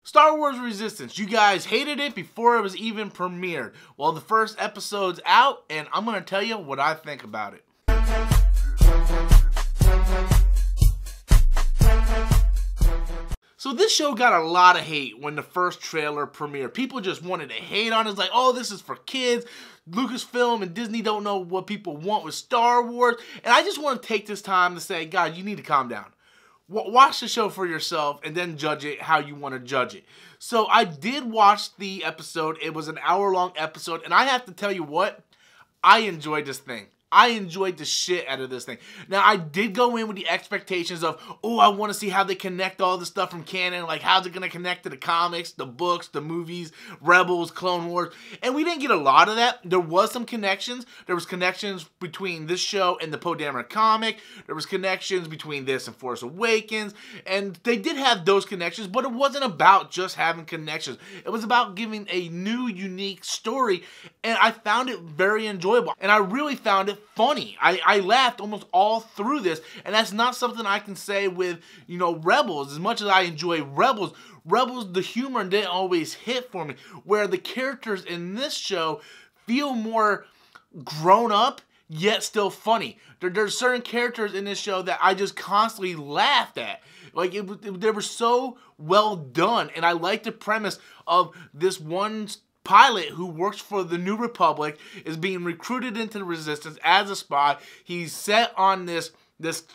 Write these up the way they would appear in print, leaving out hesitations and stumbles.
Star Wars Resistance, you guys hated it before it was even premiered. Well, the first episode's out, and I'm going to tell you what I think about it. So this show got a lot of hate when the first trailer premiered. People just wanted to hate on it. It's like, oh, this is for kids. Lucasfilm and Disney don't know what people want with Star Wars. And I just want to take this time to say, God, you need to calm down. Watch the show for yourself and then judge it how you want to judge it. So I did watch the episode. It was an hour-long episode. And I have to tell you what, I enjoyed this thing. I enjoyed the shit out of this thing. Now, I did go in with the expectations of, oh, I want to see how they connect all the stuff from canon. Like, how's it going to connect to the comics, the books, the movies, Rebels, Clone Wars. And we didn't get a lot of that. There was some connections. There was connections between this show and the Poe Dameron comic. There was connections between this and Force Awakens. And they did have those connections, but it wasn't about just having connections. It was about giving a new, unique story. And I found it very enjoyable. And I really found it funny. I laughed almost all through this, and that's not something I can say with, you know, Rebels. As much as I enjoy Rebels, the humor didn't always hit for me, where the characters in this show feel more grown up, yet still funny. There's certain characters in this show that I just constantly laughed at. Like, they were so well done, and I like the premise of this one pilot who works for the New Republic is being recruited into the Resistance as a spy. He's set on this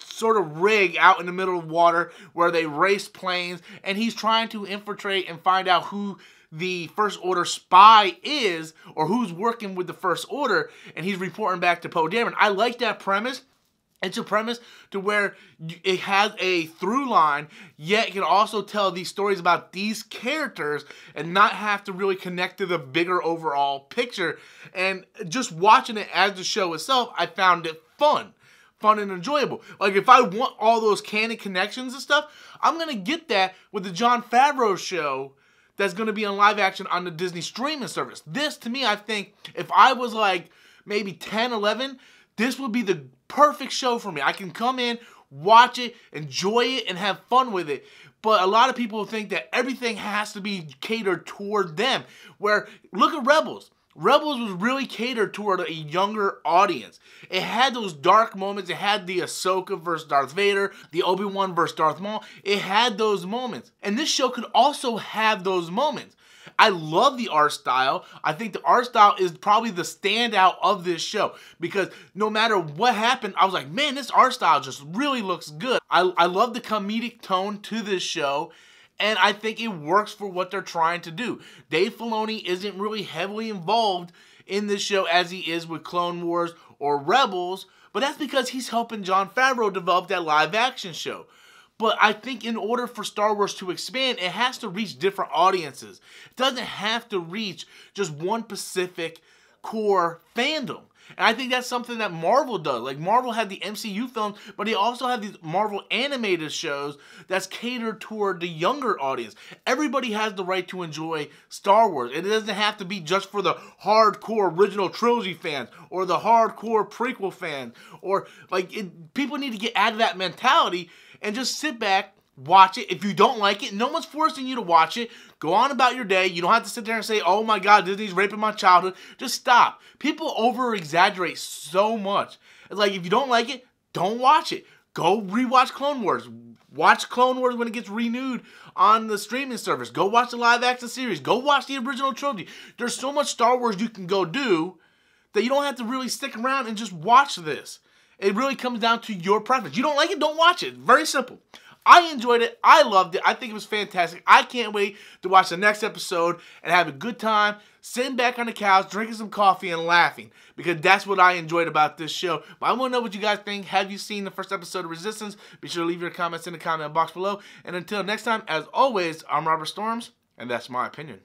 sort of rig out in the middle of water where they race planes, and he's trying to infiltrate and find out who the First Order spy is, or who's working with the First Order, and he's reporting back to Poe Dameron. I like that premise. It's a premise to where it has a through line, yet it can also tell these stories about these characters and not have to really connect to the bigger overall picture. And just watching it as the show itself, I found it fun and enjoyable. Like, if I want all those canon connections and stuff, I'm going to get that with the Jon Favreau show that's going to be on live action on the Disney streaming service. This, to me, I think, if I was like maybe 10, 11, this would be the perfect show for me. I can come in, watch it, enjoy it, and have fun with it. But a lot of people think that everything has to be catered toward them. Where, look at Rebels. Rebels was really catered toward a younger audience. It had those dark moments. It had the Ahsoka versus Darth Vader, the Obi-Wan versus Darth Maul. It had those moments. And this show could also have those moments. I love the art style. I think the art style is probably the standout of this show, because no matter what happened, I was like, man, this art style just really looks good. I love the comedic tone to this show, and I think it works for what they're trying to do. Dave Filoni isn't really heavily involved in this show as he is with Clone Wars or Rebels, but that's because he's helping Jon Favreau develop that live action show. But I think in order for Star Wars to expand, it has to reach different audiences. It doesn't have to reach just one specific core fandom. And I think that's something that Marvel does. Like, Marvel had the MCU films, but they also have these Marvel animated shows that's catered toward the younger audience. Everybody has the right to enjoy Star Wars. It doesn't have to be just for the hardcore original trilogy fans or the hardcore prequel fans. Or, like, people need to get out of that mentality and just sit back, watch it. If you don't like it, no one's forcing you to watch it. Go on about your day. You don't have to sit there and say, oh my God, Disney's raping my childhood. Just stop. People over-exaggerate so much. It's like, if you don't like it, don't watch it. Go rewatch Clone Wars. Watch Clone Wars when it gets renewed on the streaming service. Go watch the live-action series. Go watch the original trilogy. There's so much Star Wars you can go do that you don't have to really stick around and just watch this. It really comes down to your preference. You don't like it, don't watch it. Very simple. I enjoyed it. I loved it. I think it was fantastic. I can't wait to watch the next episode and have a good time sitting back on the couch, drinking some coffee and laughing, because that's what I enjoyed about this show. But I want to know what you guys think. Have you seen the first episode of Resistance? Be sure to leave your comments in the comment box below. And until next time, as always, I'm Robert Storms, and that's my opinion.